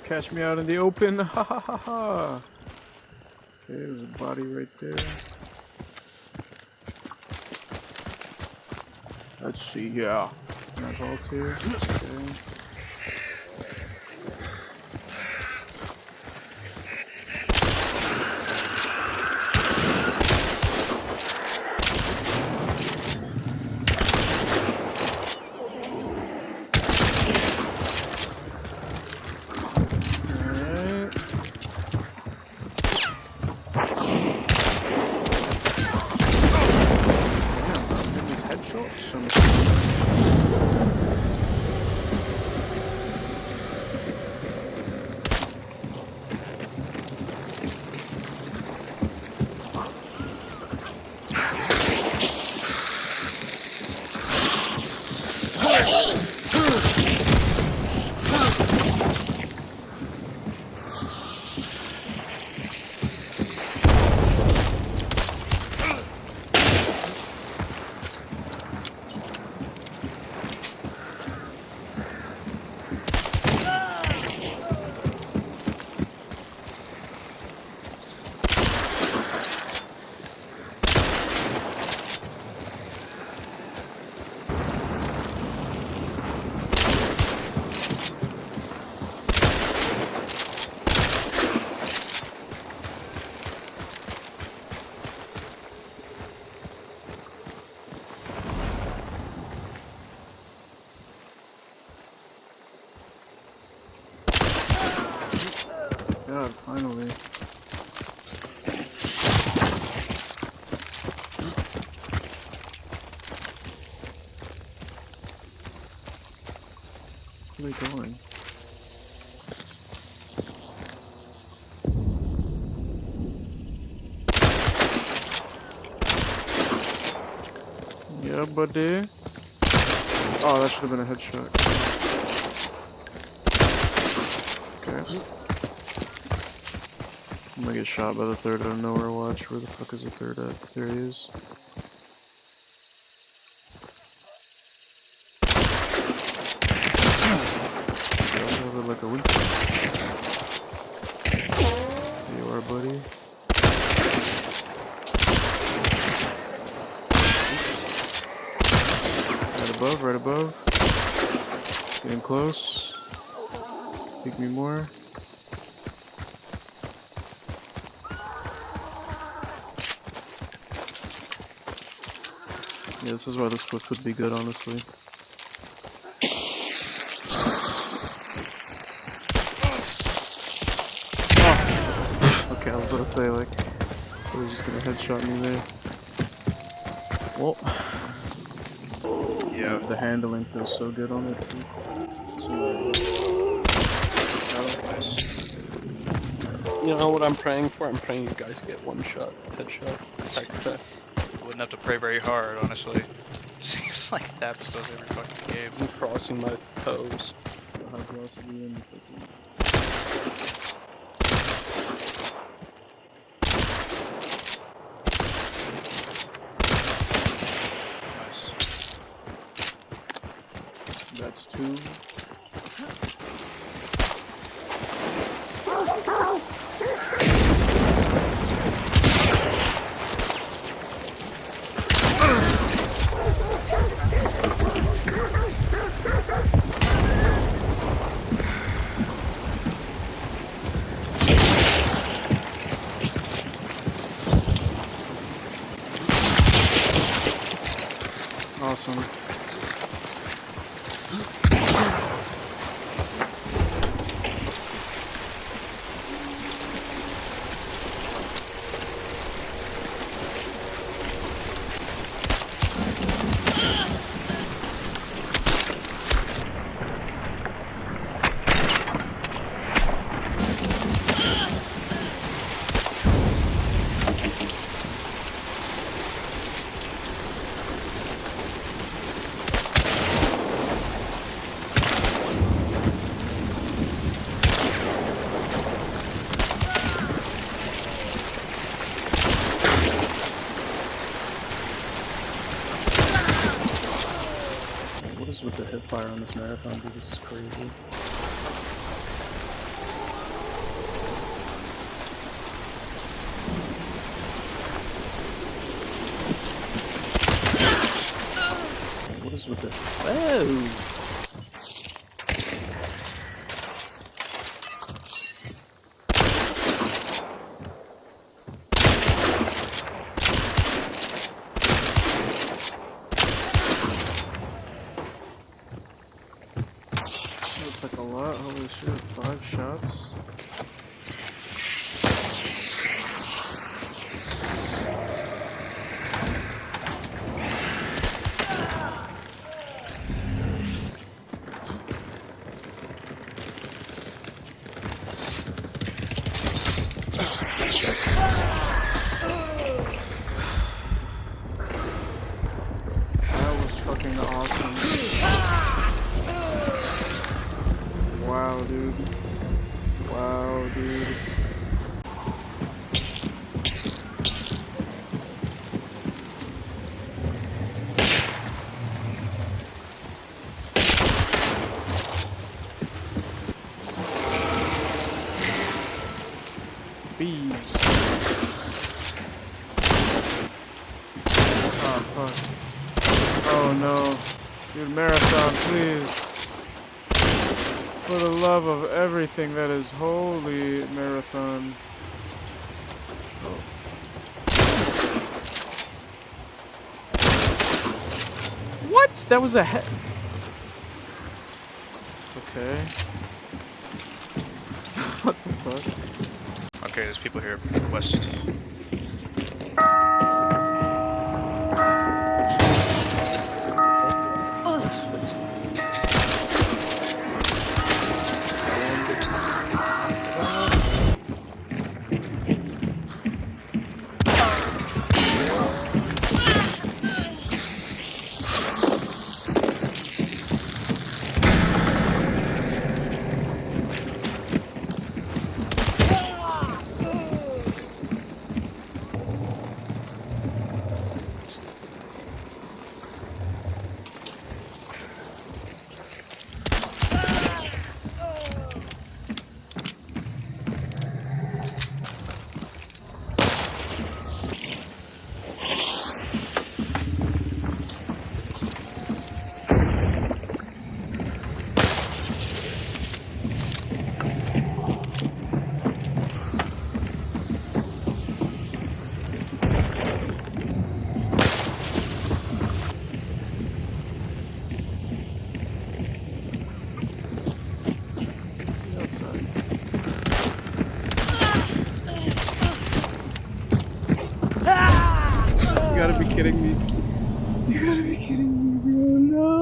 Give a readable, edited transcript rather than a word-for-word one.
catch me out in the open. Ha ha ha ha. Okay, there's a body right there. Let's see here. Can I vault here? Okay. God, finally. Where are they going? Yeah, buddy. Oh, that should have been a headshot. Okay. I'm gonna get shot by the third out of nowhere. Watch, where the fuck is the third at? There he is. Over like a Winfield. There you are, buddy. Oops. Right above. Getting close. Pick me more. Yeah, this is why the Swift would be good, honestly. Oh. Okay, I was about to say, like, I was just gonna headshot me there. Well, yeah, the handling feels so good on it too. Nice. You know what I'm praying for? I'm praying you guys get one shot, headshot. Wouldn't have to pray very hard, honestly. Seems like that bestows every fucking game. I'm crossing my toes. High velocity and Nice. That's two. Awesome. What is with the Hipfire on this marathon, dude? This is crazy. is with the. Oh! Looks like a lot. Holy shit. 5 shots. That was fucking awesome. Wow, dude. Wow, dude. Bees. Oh, fuck. Oh, no. Dude, Marathon, please. For the love of everything that is holy, Marathon. Oh. What? That was a head. Okay. What the fuck? Okay, there's people here. West. Outside. You gotta be kidding me. You gotta be kidding me, bro. No.